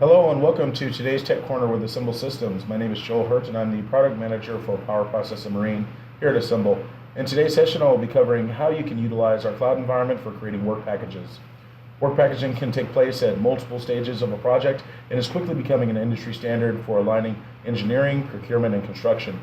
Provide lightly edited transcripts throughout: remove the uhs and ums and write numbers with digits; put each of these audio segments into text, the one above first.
Hello and welcome to today's Tech Corner with Assemble Systems. My name is Joel Hurt and I'm the Product Manager for Power Process and Marine here at Assemble. In today's session I will be covering how you can utilize our cloud environment for creating work packages. Work packaging can take place at multiple stages of a project and is quickly becoming an industry standard for aligning engineering, procurement, and construction.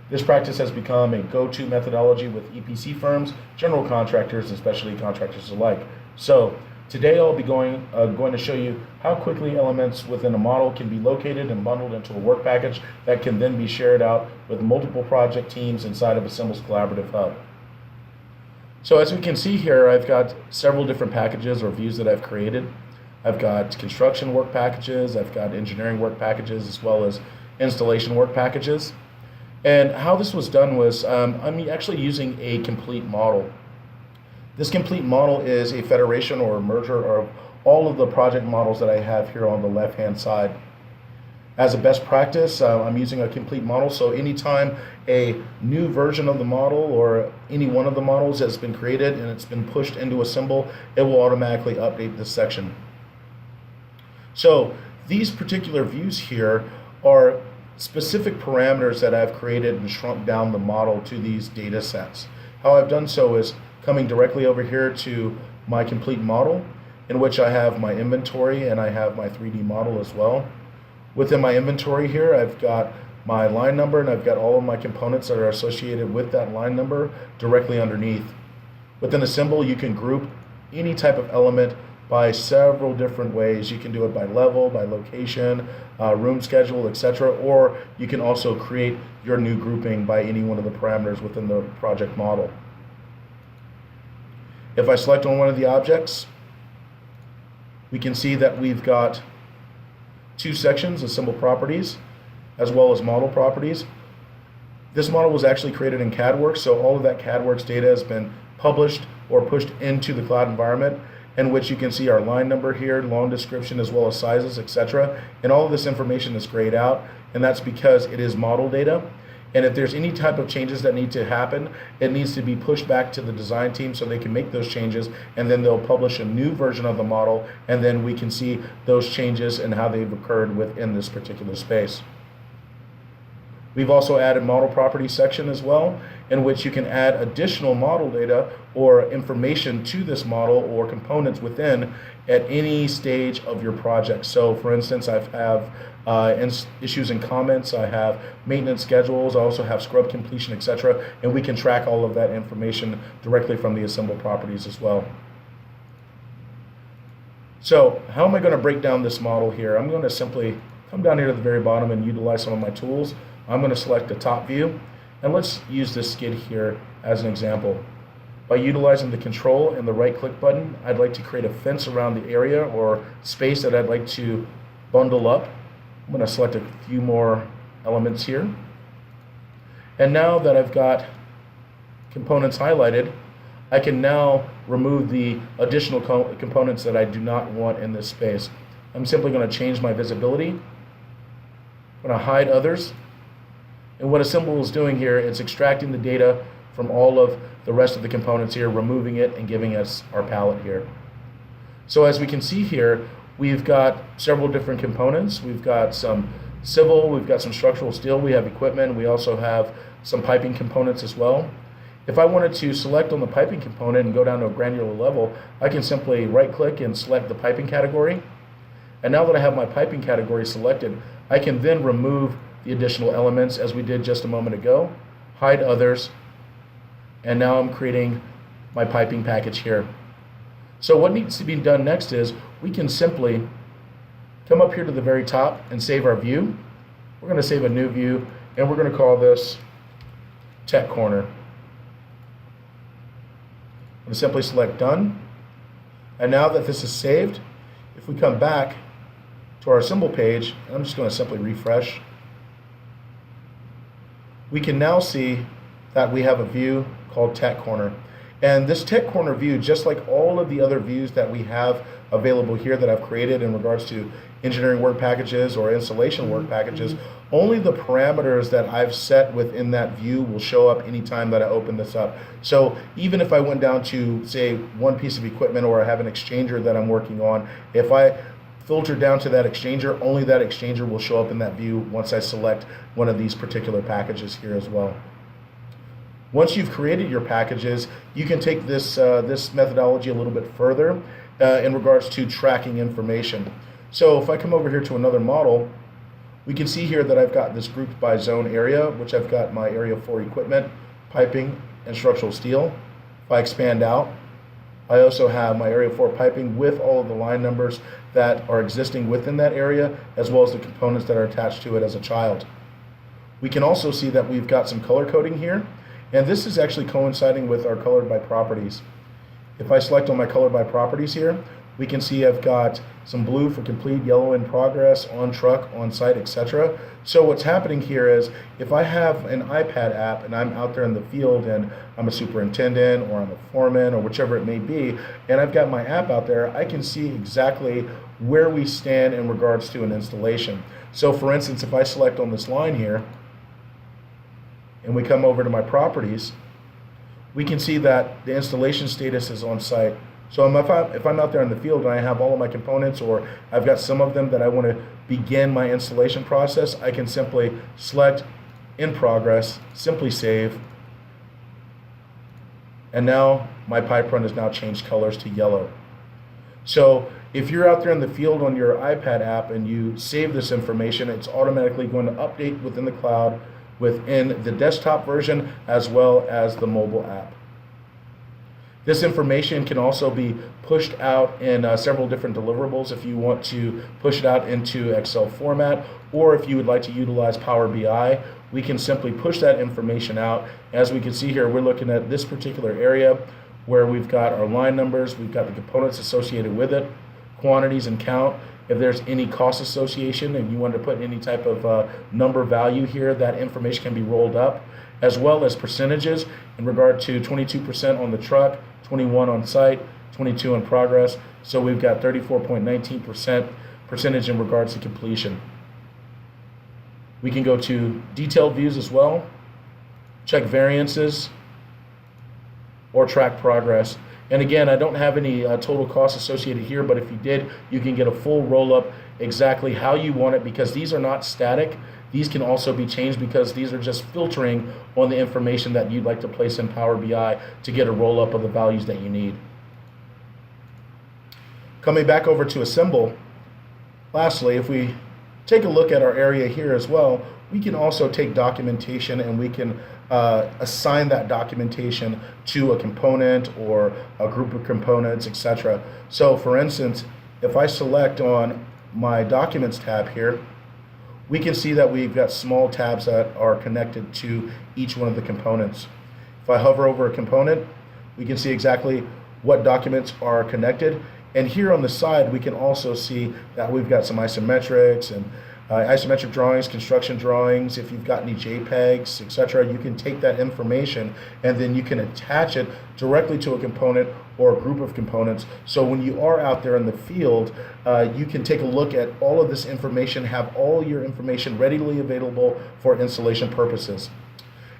This practice has become a go-to methodology with EPC firms, general contractors, and specialty contractors alike. So, today I'll be going to show you how quickly elements within a model can be located and bundled into a work package that can then be shared out with multiple project teams inside of Assemble's Collaborative Hub. So as we can see here, I've got several different packages or views that I've created. I've got construction work packages, I've got engineering work packages, as well as installation work packages. And how this was done was I'm actually using a complete model. This complete model is a federation or a merger of all of the project models that I have here on the left-hand side. As a best practice, I'm using a complete model, so anytime a new version of the model or any one of the models has been created and it's been pushed into Assemble, it will automatically update this section. So these particular views here are specific parameters that I've created and shrunk down the model to these data sets. How I've done so is coming directly over here to my complete model, in which I have my inventory and I have my 3D model as well. Within my inventory here, I've got my line number and I've got all of my components that are associated with that line number directly underneath. Within Assemble, you can group any type of element by several different ways. You can do it by level, by location, room schedule, etc. Or you can also create your new grouping by any one of the parameters within the project model. If I select on one of the objects, we can see that we've got two sections, Assemble Properties, as well as Model Properties. This model was actually created in CADWorks, so all of that CADWorks data has been published or pushed into the cloud environment, in which you can see our line number here, long description, as well as sizes, etc. And all of this information is grayed out, and that's because it is model data. And if there's any type of changes that need to happen, it needs to be pushed back to the design team so they can make those changes, and then they'll publish a new version of the model, and then we can see those changes and how they've occurred within this particular space. We've also added model property section as well, in which you can add additional model data or information to this model or components within at any stage of your project. So for instance, I have issues and comments, I have maintenance schedules, I also have scrub completion, etc. And we can track all of that information directly from the Assemble properties as well. So how am I going to break down this model here? I'm going to simply come down here to the very bottom and utilize some of my tools. I'm going to select the top view, and let's use this skid here as an example. By utilizing the control and the right click button, I'd like to create a fence around the area or space that I'd like to bundle up. I'm going to select a few more elements here. And now that I've got components highlighted, I can now remove the additional components that I do not want in this space. I'm simply going to change my visibility. I'm going to hide others. And what Assemble is doing here is extracting the data from all of the rest of the components here, removing it, and giving us our palette here. So as we can see here, we've got several different components. We've got some civil, we've got some structural steel, we have equipment, we also have some piping components as well. If I wanted to select on the piping component and go down to a granular level, I can simply right click and select the piping category. And now that I have my piping category selected, I can then remove the additional elements as we did just a moment ago, hide others, and now I'm creating my piping package here. So what needs to be done next is we can simply come up here to the very top and save our view. We're going to save a new view, and we're going to call this Tech Corner. I'm going to simply select Done. And now that this is saved, if we come back to our Assemble page, I'm just going to simply refresh. We can now see that we have a view called Tech Corner. And this Tech Corner view, just like all of the other views that we have available here that I've created in regards to engineering work packages or installation work packages, only the parameters that I've set within that view will show up anytime that I open this up. So even if I went down to, say, one piece of equipment, or I have an exchanger that I'm working on, if I filter down to that exchanger. Only that exchanger will show up in that view once I select one of these particular packages here as well. Once you've created your packages, you can take this methodology a little bit further in regards to tracking information. So if I come over here to another model, we can see here that I've got this grouped by zone area, which I've got my area for equipment, piping, and structural steel. If I expand out, I also have my area for piping with all of the line numbers that are existing within that area, as well as the components that are attached to it as a child. We can also see that we've got some color coding here, and this is actually coinciding with our colored by properties. If I select on my colored by properties here, we can see I've got some blue for complete, yellow in progress, on truck, on site, etc. So what's happening here is if I have an iPad app and I'm out there in the field and I'm a superintendent or I'm a foreman or whichever it may be, and I've got my app out there, I can see exactly where we stand in regards to an installation. So for instance, if I select on this line here and we come over to my properties, we can see that the installation status is on site. So if I'm out there in the field and I have all of my components, or I've got some of them that I want to begin my installation process, I can simply select in progress, simply save, and now my pipe run has now changed colors to yellow. So if you're out there in the field on your iPad app and you save this information, it's automatically going to update within the cloud within the desktop version as well as the mobile app. This information can also be pushed out in several different deliverables if you want to push it out into Excel format, or if you would like to utilize Power BI, we can simply push that information out. As we can see here, we're looking at this particular area where we've got our line numbers, we've got the components associated with it, quantities and count. If there's any cost association and you want to put any type of number value here, that information can be rolled up, as well as percentages in regard to 22% on the truck, 21 on site, 22 in progress. So we've got 34.19% percentage in regards to completion. We can go to detailed views as well, check variances, or track progress. And again, I don't have any total costs associated here, but if you did, you can get a full roll-up exactly how you want it, because these are not static. These can also be changed because these are just filtering on the information that you'd like to place in Power BI to get a roll-up of the values that you need. Coming back over to Assemble, lastly, if we take a look at our area here as well, we can also take documentation and we can assign that documentation to a component or a group of components, etc. So for instance, if I select on my Documents tab here, we can see that we've got small tabs that are connected to each one of the components. If I hover over a component, we can see exactly what documents are connected. And here on the side, we can also see that we've got some isometrics and isometric drawings, construction drawings. If you've got any JPEGs, etc., you can take that information and then you can attach it directly to a component or a group of components. So when you are out there in the field, you can take a look at all of this information, have all your information readily available for installation purposes.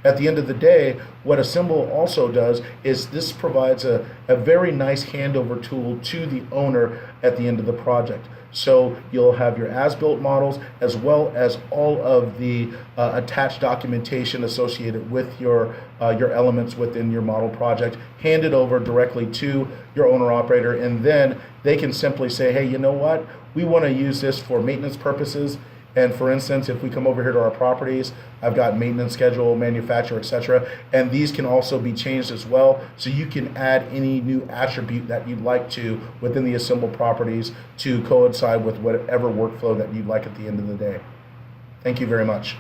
At the end of the day, what Assemble also does is this provides a very nice handover tool to the owner at the end of the project. So you'll have your as-built models as well as all of the attached documentation associated with your elements within your model project handed over directly to your owner-operator, and then they can simply say, hey, you know what? We want to use this for maintenance purposes. And for instance, if we come over here to our properties, I've got maintenance schedule, manufacturer, etc. And these can also be changed as well. So you can add any new attribute that you'd like to within the Assemble properties to coincide with whatever workflow that you'd like at the end of the day. Thank you very much.